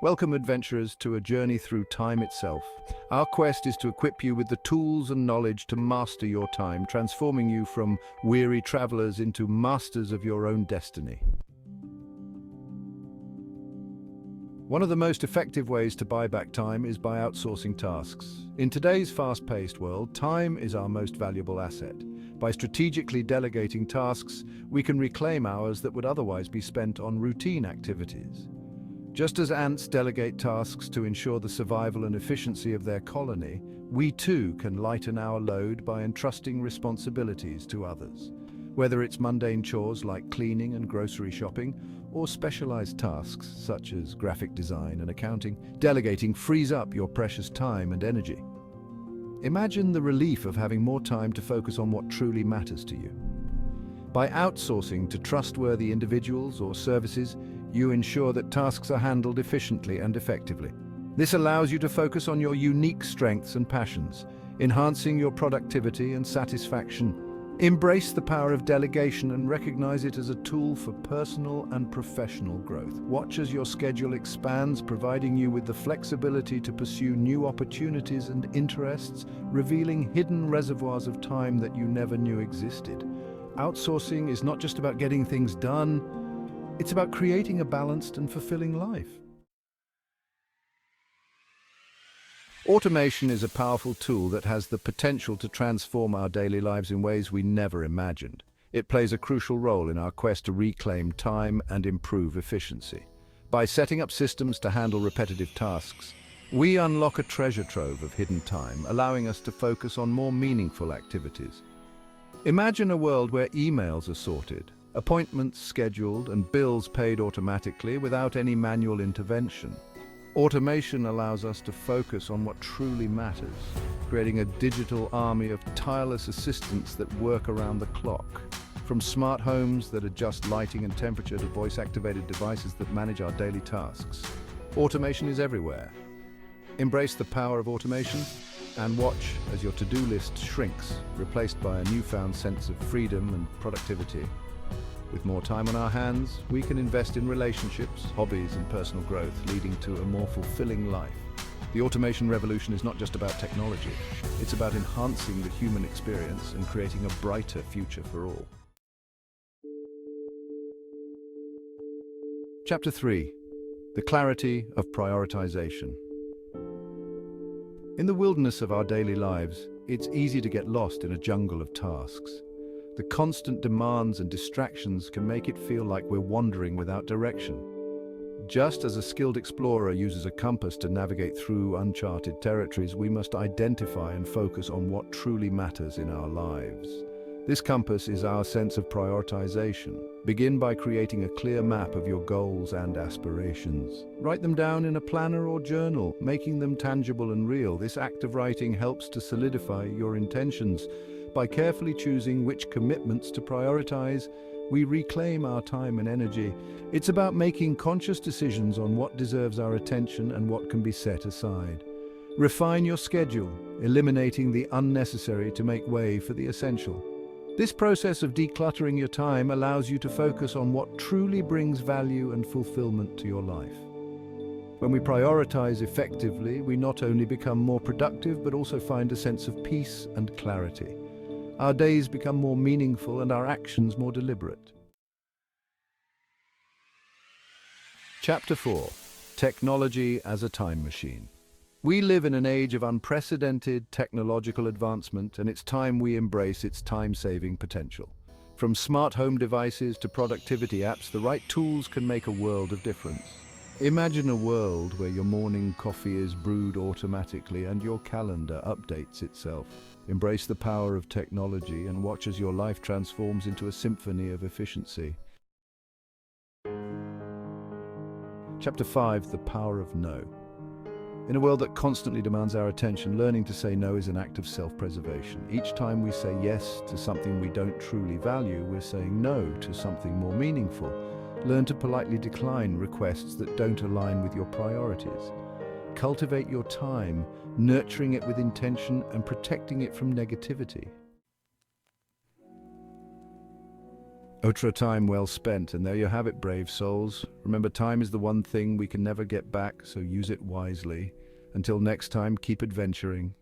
Welcome, adventurers, to a journey through time itself. Our quest is to equip you with the tools and knowledge to master your time, transforming you from weary travelers into masters of your own destiny. One of the most effective ways to buy back time is by outsourcing tasks. In today's fast-paced world, time is our most valuable asset. By strategically delegating tasks, we can reclaim hours that would otherwise be spent on routine activities. Just as ants delegate tasks to ensure the survival and efficiency of their colony, we too can lighten our load by entrusting responsibilities to others. Whether it's mundane chores like cleaning and grocery shopping, or specialized tasks such as graphic design and accounting, delegating frees up your precious time and energy. Imagine the relief of having more time to focus on what truly matters to you. By outsourcing to trustworthy individuals or services, you ensure that tasks are handled efficiently and effectively. This allows you to focus on your unique strengths and passions, enhancing your productivity and satisfaction. Embrace the power of delegation and recognize it as a tool for personal and professional growth. Watch as your schedule expands, providing you with the flexibility to pursue new opportunities and interests, revealing hidden reservoirs of time that you never knew existed. Outsourcing is not just about getting things done, it's about creating a balanced and fulfilling life. Automation is a powerful tool that has the potential to transform our daily lives in ways we never imagined. It plays a crucial role in our quest to reclaim time and improve efficiency. By setting up systems to handle repetitive tasks, we unlock a treasure trove of hidden time, allowing us to focus on more meaningful activities. Imagine a world where emails are sorted, appointments scheduled, and bills paid automatically without any manual intervention. Automation allows us to focus on what truly matters, creating a digital army of tireless assistants that work around the clock. From smart homes that adjust lighting and temperature to voice-activated devices that manage our daily tasks, automation is everywhere. Embrace the power of automation and watch as your to-do list shrinks, replaced by a newfound sense of freedom and productivity. With more time on our hands, we can invest in relationships, hobbies, and personal growth, leading to a more fulfilling life. The automation revolution is not just about technology. It's about enhancing the human experience and creating a brighter future for all. Chapter 3. The Clarity of Prioritization. In the wilderness of our daily lives, it's easy to get lost in a jungle of tasks. The constant demands and distractions can make it feel like we're wandering without direction. Just as a skilled explorer uses a compass to navigate through uncharted territories, we must identify and focus on what truly matters in our lives. This compass is our sense of prioritization. Begin by creating a clear map of your goals and aspirations. Write them down in a planner or journal, making them tangible and real. This act of writing helps to solidify your intentions. By carefully choosing which commitments to prioritize, we reclaim our time and energy. It's about making conscious decisions on what deserves our attention and what can be set aside. Refine your schedule, eliminating the unnecessary to make way for the essential. This process of decluttering your time allows you to focus on what truly brings value and fulfillment to your life. When we prioritize effectively, we not only become more productive, but also find a sense of peace and clarity. Our days become more meaningful and our actions more deliberate. Chapter 4. Technology as a Time Machine. We live in an age of unprecedented technological advancement, and it's time we embrace its time-saving potential. From smart home devices to productivity apps, the right tools can make a world of difference. Imagine a world where your morning coffee is brewed automatically and your calendar updates itself. Embrace the power of technology and watch as your life transforms into a symphony of efficiency. Chapter 5. The Power of No. In a world that constantly demands our attention, learning to say no is an act of self-preservation. Each time we say yes to something we don't truly value, we're saying no to something more meaningful. Learn to politely decline requests that don't align with your priorities. Cultivate your time, nurturing it with intention and protecting it from negativity. Ultra time well spent, and there you have it, brave souls. Remember, time is the one thing we can never get back, so use it wisely. Until next time, keep adventuring.